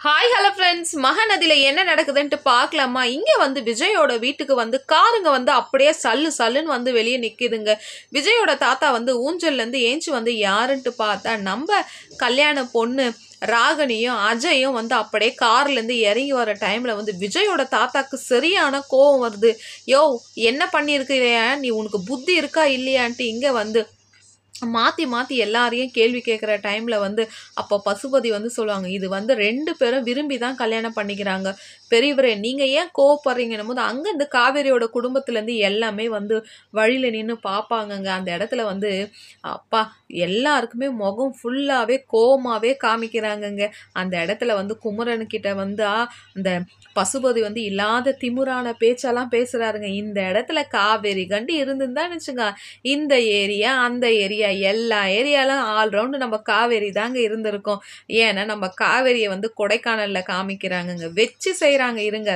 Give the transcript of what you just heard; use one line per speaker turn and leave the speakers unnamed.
Hi hello friends, மகாநதியில் என்ன நடக்குதுன்ட்டு பார்க்கலாமா? இங்கே வந்து விஜயோட வீட்டுக்கு வந்து காருங்க வந்து அப்படியே சல்லு சல்லுன்னு வந்து வெளியே நிற்கிதுங்க. விஜயோட தாத்தா வந்து ஊஞ்சல்லேருந்து ஏஞ்சி வந்து யாருன்ட்டு பார்த்தா நம்ம கல்யாண பொண்ணு ராகினியும் அஜயும் வந்து அப்படியே கார்லேருந்து இறங்கி வர டைமில் வந்து விஜயோட தாத்தாக்கு சரியான கோவம் வருது. யோ, என்ன பண்ணியிருக்கிறியா நீ, உனக்கு புத்தி இருக்கா இல்லையான்ட்டு இங்கே வந்து மாற்றி மாற்றி எல்லாரையும் கேள்வி கேட்குற டைமில் வந்து அப்போ பசுபதி வந்து சொல்லுவாங்க, இது வந்து 2 பேரும் விரும்பி தான் கல்யாணம் பண்ணிக்கிறாங்க. பெரியவரே, நீங்கள் ஏன் கோவப்படுறீங்கன்னும் போது அங்கே இந்த காவேரியோட குடும்பத்துலேருந்து எல்லாமே வந்து வழியில் நின்று பார்ப்பாங்கங்க. அந்த இடத்துல வந்து அப்பா எல்லாருக்குமே முகம் ஃபுல்லாகவே கோவமாகவே காமிக்கிறாங்கங்க. அந்த இடத்துல வந்து குமரன்கிட்ட வந்து அந்த பசுபதி வந்து இல்லாத திமிரான பேச்செல்லாம் பேசுகிறாருங்க. இந்த இடத்துல காவேரி கண்டி இருந்துருந்தான்னு வச்சுங்க, இந்த ஏரியா அந்த ஏரியா எல்லா ஏரியாலும் ஆல்ரவுண்டு நம்ம காவேரி தாங்க இருந்திருக்கோம். ஏன்னா நம்ம காவேரியை வந்து கொடைக்கானலில் காமிக்கிறாங்கங்க, வச்சு செய்கிறாங்க. இருங்க